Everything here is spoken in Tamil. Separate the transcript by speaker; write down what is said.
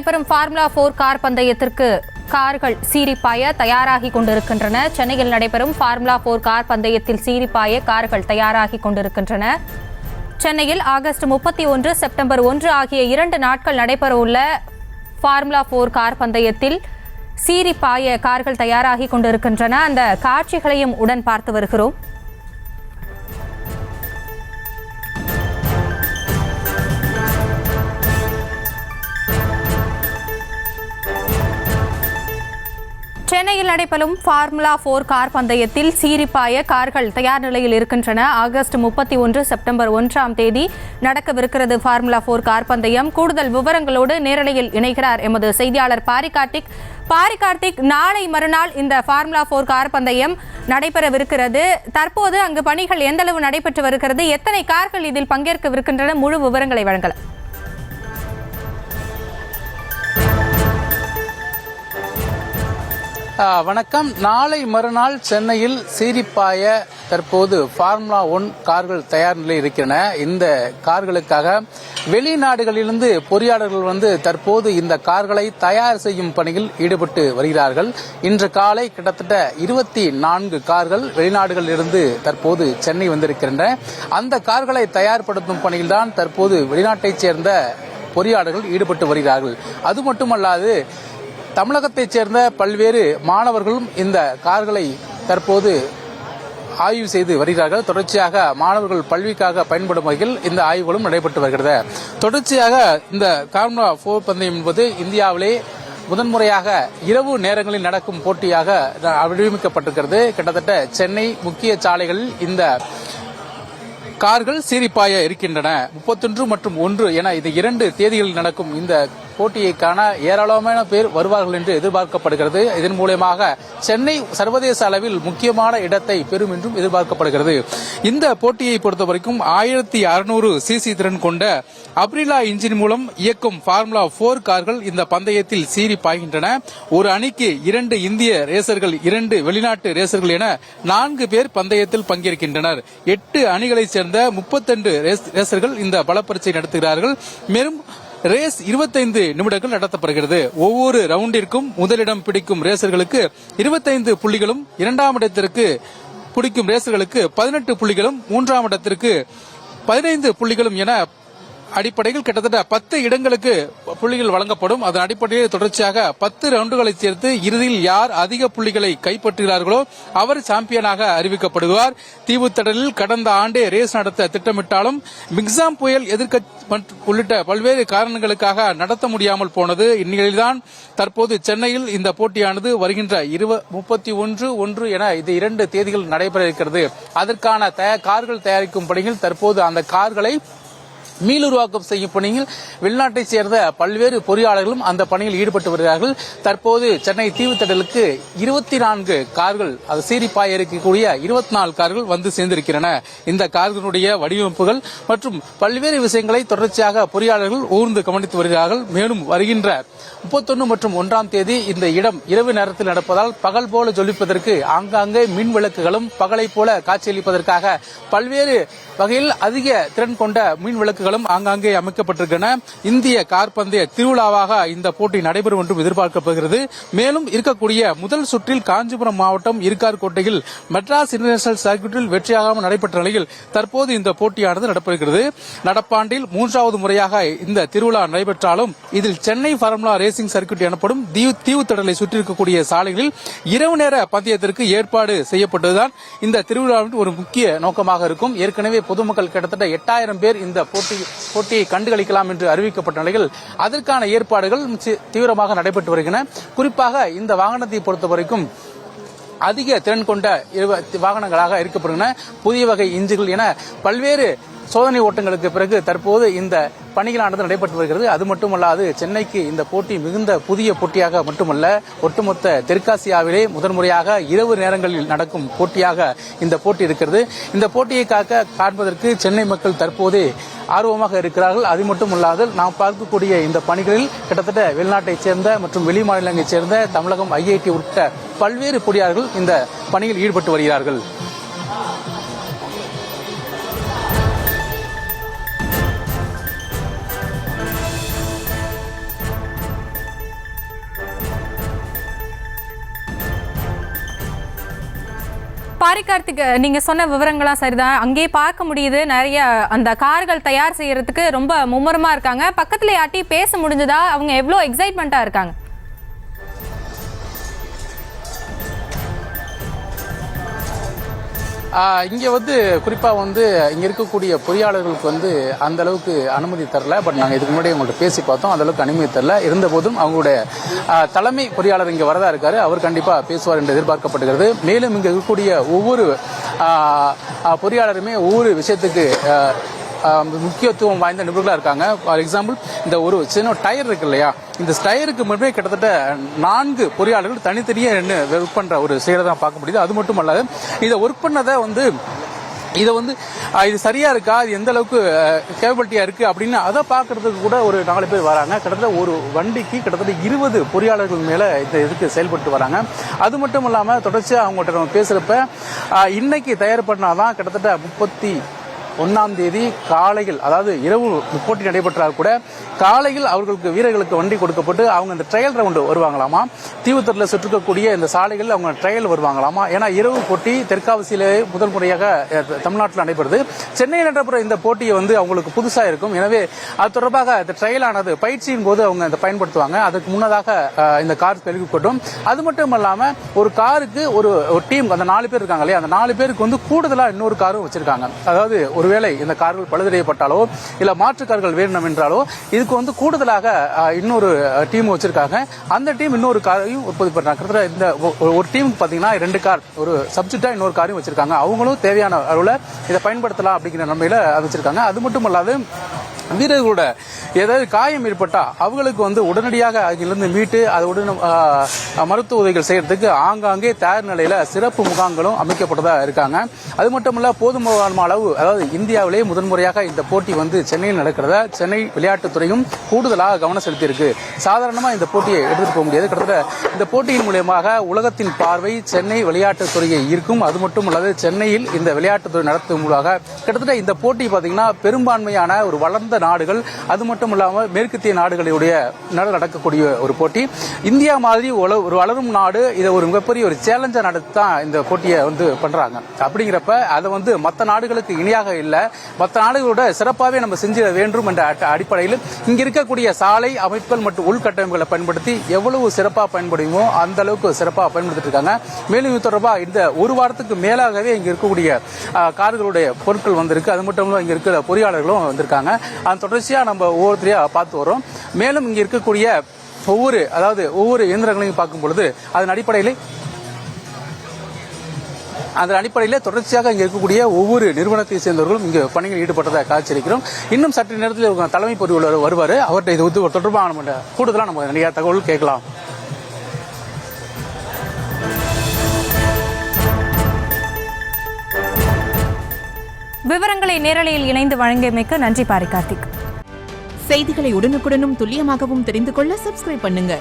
Speaker 1: நடைபெறும் ஃபார்முலா 4 கார் பந்தயத்திற்கு கார்கள் சீரிப்பாய தயாராகி கொண்டிருக்கின்றன. சென்னையில் நடைபெறும் ஃபார்முலா 4 கார் பந்தயத்தில் சீரிப்பாய கார்கள் தயாராகி கொண்டிருக்கின்றன. சென்னையில் ஆகஸ்ட் 31, செப்டம்பர் 1 ஆகிய 2 நாட்கள் நடைபெறவுள்ள ஃபார்முலா 4 கார் பந்தயத்தில் சீரிப்பாய கார்கள் தயாராகி கொண்டிருக்கின்றன. அந்த காட்சிகளையும் உடன் பார்த்து வருகிறோம். சென்னையில் நடைபெறும் ஃபார்முலா 4 கார் பந்தயத்தில் சீரிப்பாய கார்கள் தயார் நிலையில் இருக்கின்றன. ஆகஸ்ட் 31, செப்டம்பர் 1ஆம் தேதி நடக்கவிருக்கிறது ஃபார்முலா 4 கார் பந்தயம். கூடுதல் விவரங்களோடு நேரலையில் இணைகிறார் எமது செய்தியாளர் பாரி கார்த்திக். நாளை மறுநாள் இந்த ஃபார்முலா 4 கார் பந்தயம் நடைபெறவிருக்கிறது. தற்போது அங்கு பணிகள் எந்தளவு நடைபெற்று வருகிறது, எத்தனை கார்கள் இதில் பங்கேற்கவிருக்கின்றன, முழு விவரங்களை வழங்கலாம்.
Speaker 2: வணக்கம். நாளை மறுநாள் சென்னையில் சீரிப்பாய தற்போது ஃபார்முலா 1 கார்கள் தயார் நிலையில் இருக்கின்றன. இந்த கார்களுக்காக வெளிநாடுகளிலிருந்து பொறியாளர்கள் தற்போது இந்த கார்களை தயார் செய்யும் பணியில் ஈடுபட்டு வருகிறார்கள். இன்று காலை கிட்டத்தட்ட 24 கார்கள் வெளிநாடுகளிலிருந்து தற்போது சென்னை வந்திருக்கின்றன. அந்த கார்களை தயார்படுத்தும் பணியில்தான் தற்போது வெளிநாட்டைச் சேர்ந்த பொறியாளர்கள் ஈடுபட்டு வருகிறார்கள். அது மட்டுமல்லாது தமிழகத்தைச் சேர்ந்த பல்வேறு மாணவர்களும் இந்த கார்களை தற்போது ஆய்வு செய்து வருகிறார்கள். தொடர்ச்சியாக மாணவர்கள் கல்விக்காக பயன்படும் வகையில் இந்த ஆய்வுகளும் நடைபெற்று வருகிறது. தொடர்ச்சியாக இந்த ஃபார்முலா 4 பந்தயம் என்பது இந்தியாவிலே முதன்முறையாக இரவு நேரங்களில் நடக்கும் போட்டியாக வடிவமைக்கப்பட்டிருக்கிறது. கிட்டத்தட்ட சென்னை முக்கிய சாலைகளில் இந்த கார்கள் சீரிப்பாய இருக்கின்றன. 31 மற்றும் 1 என இது 2 தேதிகளில் நடக்கும் இந்த போட்டியை காண ஏராளமான பேர் வருவார்கள் என்று எதிர்பார்க்கப்படுகிறது. இதன் மூலமாக சென்னை சர்வதேச அளவில் முக்கியமான இடத்தை பெறும் என்றும் எதிர்பார்க்கப்படுகிறது. இந்த போட்டியை பொறுத்தவரைக்கும் 1600 சிசி திறன் கொண்ட அப்ரிலா இன்ஜின் மூலம் இயக்கும் ஃபார்முலா 4 கார்கள் இந்த பந்தயத்தில் சீறி பாய்கின்றன. ஒரு அணிக்கு 2 இந்திய ரேசர்கள், 2 வெளிநாட்டு ரேசர்கள் என 4 பேர் பந்தயத்தில் பங்கேற்கின்றனர். 8 அணிகளைச் சேர்ந்த 32 ரேசர்கள் இந்த பலப்பரீட்சை நடத்துகிறார்கள். மேலும் ரேஸ் 25 நிமிடங்கள் நடத்தப்படுகிறது. ஒவ்வொரு ரவுண்டிற்கும் முதலிடம் பிடிக்கும் ரேசர்களுக்கு 25 புள்ளிகளும், 2ஆம் இடத்திற்கு பிடிக்கும் ரேசர்களுக்கு 18 புள்ளிகளும், 3ஆம் இடத்திற்கு 15 புள்ளிகளும் என அடிப்படையில் கிட்டத்தட்ட 10 இடங்களுக்கு புள்ளிகள் வழங்கப்படும். அதன் அடிப்படையில் தொடர்ச்சியாக 10 ரவுண்டுகளை சேர்த்து இறுதியில் யார் அதிக புள்ளிகளை கைப்பற்றுகிறார்களோ அவர் சாம்பியனாக அறிவிக்கப்படுவார். தீவுத்திடலில் கடந்த ஆண்டே ரேஸ் நடத்த திட்டமிட்டாலும் மிக்ஸாம் புயல் உள்ளிட்ட பல்வேறு காரணங்களுக்காக நடத்த முடியாமல் போனது. இந்நிலையில்தான் தற்போது சென்னையில் இந்த போட்டியானது வருகின்ற 31/1 என இது 2 தேதிகள் நடைபெற இருக்கிறது. அதற்கான கார்கள் தயாரிக்கும் பணியில் தற்போது அந்த கார்களை மீளுருவாக்கம் செய்யும் பணியில் வெளிநாட்டைச் சேர்ந்த பல்வேறு பொறியாளர்களும் அந்த பணியில் ஈடுபட்டு வருகிறார்கள். தற்போது சென்னை தீவுத்திடலுக்கு 24 கார்கள், அது சீரிப்பாய இருக்கக்கூடிய 24 கார்கள் வந்து சேர்ந்திருக்கின்றன. இந்த கார்களுடைய வடிவமைப்புகள் மற்றும் பல்வேறு விஷயங்களை தொடர்ச்சியாக பொறியாளர்கள் ஊர்ந்து கவனித்து வருகிறார்கள். மேலும் வருகின்ற 31 மற்றும் 1ஆம் தேதி இந்த இடம் இரவு நேரத்தில் நடப்பதால் பகல் போல ஜொலிப்பதற்கு ஆங்காங்கே மின் விளக்குகளும் பகலை போல காட்சியளிப்பதற்காக பல்வேறு வகையில் அதிக திறன் கொண்ட மின் விளக்குகளும் ஆங்காங்கே அமைக்கப்பட்டிருக்கின்றன. இந்திய கார் பந்தய திருவிழாவாக இந்த போட்டி நடைபெறும் என்றும் எதிர்பார்க்கப்படுகிறது. மேலும் இருக்கக்கூடிய முதல் சுற்றில் காஞ்சிபுரம் மாவட்டம் இருக்கார்கோட்டையில் மெட்ராஸ் இன்டர்நேஷனல் சர்க்கியூட்டில் வெற்றியாகாமல் நடைபெற்ற நிலையில் தற்போது இந்த போட்டியானது நடப்பெறுகிறது. நடப்பாண்டில் 3வது முறையாக இந்த திருவிழா நடைபெற்றாலும் இதில் சென்னை ஃபார்முலா ரேசிங் சர்க்கியூட் எனப்படும் தீவுத்திடலை சுற்றியிருக்கக்கூடிய சாலைகளில் இரவு நேர பந்தயத்திற்கு ஏற்பாடு செய்யப்பட்டதுதான் இந்த திருவிழாவின் ஒரு முக்கிய நோக்கமாக இருக்கும். ஏற்கனவே பொதுமக்கள் கிட்டத்தட்ட 8000 பேர் இந்த போட்டியை கண்டுகளிக்கலாம் என்று அறிவிக்கப்பட்ட நிலையில் அதற்கான ஏற்பாடுகள் தீவிரமாக நடைபெற்று வருகின்றன. குறிப்பாக இந்த வாகனத்தை பொறுத்தவரைக்கும் அதிக திறன் கொண்ட வாகனங்களாக இருக்கப்படுகின்றன. புதிய வகை இன்ஜின்கள் என பல்வேறு சோதனை ஓட்டங்களுக்கு பிறகு தற்போது இந்த பணிகளானது நடைபெற்று வருகிறது. அது மட்டுமல்லாது சென்னைக்கு இந்த போட்டி மிகுந்த புதிய போட்டியாக மட்டுமல்ல, ஒட்டுமொத்த தெற்காசியாவிலே முதன்முறையாக இரவு நேரங்களில் நடக்கும் போட்டியாக இந்த போட்டி இருக்கிறது. இந்த போட்டியை காண்பதற்கு சென்னை மக்கள் தற்போதே ஆர்வமாக இருக்கிறார்கள். அது மட்டுமல்லாது நாம் பார்க்கக்கூடிய இந்த பணிகளில் கிட்டத்தட்ட வெளிநாட்டைச் சேர்ந்த மற்றும் வெளி மாநிலங்களைச் சேர்ந்த தமிழகம், ஐஐடி உட்பட பல்வேறு பொறியாளர்கள் இந்த பணியில் ஈடுபட்டு வருகிறார்கள்.
Speaker 1: பாரி கார்த்திக், நீங்க சொன்ன விவரங்கள்லாம் சரிதான். அங்கேயே பார்க்க முடியுது, நிறைய அந்த கார்கள் தயார் செய்யறதுக்கு ரொம்ப மும்முரமா இருக்காங்க. பக்கத்துல யார்ட்டி பேச முடிஞ்சதா? அவங்க எவ்வளவு எக்ஸைட்மெண்டா இருக்காங்க?
Speaker 2: இங்கே வந்து குறிப்பாக வந்து இங்கே இருக்கக்கூடிய பொறியாளர்களுக்கு வந்து அந்த அளவுக்கு அனுமதி தரல. பட் நாங்கள் இதுக்கு முன்னாடி உங்கள்கிட்ட பேசி பார்த்தோம், அந்த அளவுக்கு அனுமதி தரல. இருந்த போதும் அவங்களுடைய தலைமை பொறியாளர் இங்கே வரதா இருக்காரு, அவர் கண்டிப்பாக பேசுவார் என்று எதிர்பார்க்கப்படுகிறது. மேலும் இங்கே இருக்கக்கூடிய ஒவ்வொரு பொறியாளருமே ஒவ்வொரு விஷயத்துக்கு முக்கியத்துவம் வாய்ந்த நிபுணர்களாக இருக்காங்க. ஃபார் எக்ஸாம்பிள், இந்த ஒரு சின்ன டயர் இருக்கு இல்லையா, இந்த டயருக்கு மட்டுமே கிட்டத்தட்ட 4 பொறியாளர்கள் தனித்தனியாக ஒர்க் பண்ற ஒரு செயலை தான் பார்க்க முடியுது. அது மட்டும் அல்லாது இதை ஒர்க் பண்ணதை வந்து இதை வந்து இது சரியா இருக்கா, இது எந்த அளவுக்கு கேப்பபிலிட்டியா இருக்கு அப்படின்னு அதை பார்க்கறதுக்கு கூட ஒரு 4 பேர் வராங்க. கிட்டத்தட்ட ஒரு வண்டிக்கு கிட்டத்தட்ட 20 பொறியாளர்கள் மேல இந்த இதுக்கு செயல்பட்டு வராங்க. அது மட்டும் இல்லாம தொடர்ச்சியா அவங்கள்ட்ட நம்ம பேசுறப்ப இன்னைக்கு தயார் பண்ணாதான் கிட்டத்தட்ட 31ஆம் தேதி காலையில், அதாவது இரவு போட்டி நடைபெற்றால் கூட காலையில் அவர்களுக்கு வீரர்களுக்கு வண்டி கொடுக்கப்பட்டு அவங்க இந்த ட்ரையல் ரவுண்டு வருவாங்களாமா. தீவுத்தட்டில் சுற்றிருக்கக்கூடிய இந்த சாலைகள் அவங்க ட்ரையல் வருவாங்களாமா. ஏன்னா இரவு போட்டி தெற்காசியிலே முதல் முறையாக தமிழ்நாட்டில் நடைபெறுது. சென்னையில் நடைபெற இந்த போட்டியை வந்து அவங்களுக்கு புதுசாக இருக்கும். எனவே அது தொடர்பாக இந்த ட்ரையல் ஆனது பயிற்சியின் போது அவங்க இதை பயன்படுத்துவாங்க. அதுக்கு முன்னதாக இந்த கார் தெளிவுபட்டும். அது மட்டும் இல்லாமல் ஒரு காருக்கு ஒரு டீம், அந்த 4 பேர் இருக்காங்க இல்லையா, அந்த 4 பேருக்கு வந்து கூடுதலாக இன்னொரு காரும் வச்சிருக்காங்க. அதாவது ஒருவேளை இந்த கார்கள் பழுதடையப்பட்டாலோ இல்ல மாற்று கார்கள் வேணும் என்றாலோ இதுக்கு வந்து கூடுதலாக இன்னொரு டீம் வச்சிருக்காங்க. அந்த டீம் இன்னொரு காரையும் உற்பத்தி பண்றாங்க. இந்த ஒரு டீமுக்கு பாத்தீங்கன்னா 2 கார், ஒரு சப்ஸ்டிட்டா இன்னொரு காரையும் வச்சிருக்காங்க. அவங்களும் தேவையான அளவுல இதை பயன்படுத்தலாம் அப்படிங்கிற நன்மையில வச்சிருக்காங்க. அது மட்டும் அல்லாது வீரர்களோட ஏதாவது காயம் ஏற்பட்டா அவங்களுக்கு வந்து உடனடியாக அதிலிருந்து மீட்டு அதோட மருத்துவ உதவிகள் செய்யறதுக்கு ஆங்காங்கே தயார் நிலையில சிறப்பு முகாம்களும் அமைக்கப்பட்டதா இருக்காங்க. அது மட்டும் இல்ல, போதுமான அளவு, அதாவது இந்தியாவிலேயே முதன்முறையாக இந்த போட்டி வந்து சென்னையில் நடக்கிறத சென்னை விளையாட்டுத்துறையும் கூடுதலாக கவனம் செலுத்தி இருக்கு. சாதாரணமா இந்த போட்டியை எடுத்துட்டு போக முடியாது. கிட்டத்தட்ட இந்த போட்டியின் மூலமாக உலகத்தின் பார்வை சென்னை விளையாட்டுத்துறையை ஈர்க்கும். அது மட்டும் இல்லாது சென்னையில் இந்த விளையாட்டுத்துறை நடத்தும் மூலமாக கிட்டத்தட்ட இந்த போட்டி பாத்தீங்கன்னா பெரும்பான்மையான ஒரு வளர்ந்த நாடுகள், அது மட்டும் இல்லாமல் மேற்கத்திய நாடுகளுடைய நடக்கக்கூடிய ஒரு போட்டி. இந்தியா மாதிரி ஒரு வளரும் நாடு இதை ஒரு மிகப்பெரிய ஒரு சேலஞ்சா நடத்தி தான் இந்த போட்டியை வந்து பண்றாங்க. அப்படிங்கிறப்ப அதை வந்து மற்ற நாடுகளுக்கு இணையாக இல்லை, மற்ற நாடுகளோட சிறப்பாகவே நம்ம செஞ்சிட வேண்டும் என்ற அடிப்படையில் இங்க இருக்கக்கூடிய சாலை அமைப்புகள் மற்றும் உள்கட்டமைப்புகளை பயன்படுத்தி எவ்வளவு சிறப்பாக பயன்படுமோ அந்த அளவுக்கு சிறப்பாக பயன்படுத்திட்டு இருக்காங்க. மேலும் இது தொடர்பாக இந்த ஒரு வாரத்துக்கு மேலாகவே இங்க இருக்கக்கூடிய கார்களுடைய பொருட்கள் வந்திருக்கு. அது மட்டும் இல்லாமல் இங்க இருக்கிற பொறியாளர்களும் வந்திருக்காங்க. அந்த தொடர்ச்சியா நம்ம ஒவ்வொருத்தரையா பார்த்து வரோம். மேலும் இங்க இருக்கக்கூடிய ஒவ்வொரு இயந்திரங்களையும் பார்க்கும் பொழுது அதன் அடிப்படையிலே தொடர்ச்சியாக இங்க இருக்கக்கூடிய ஒவ்வொரு நிறுவனத்தை சேர்ந்தவர்களும் இங்க பணியில் ஈடுபட்டதாக காட்சியளிக்கிறோம். இன்னும் சற்று நேரத்தில் தலைமை பொறியாளர் வருவாரு. அவர்கிட்ட இது தொடர்பான கூடுதலா நம்ம நிறைய தகவல் கேட்கலாம்.
Speaker 1: விவரங்களை நேரலையில் இணைந்து வழங்கியமைக்கு நன்றி பாரி கார்த்திக்.
Speaker 3: செய்திகளை உடனுக்குடனும் துல்லியமாகவும் தெரிந்து கொள்ள சப்ஸ்கிரைப் பண்ணுங்க.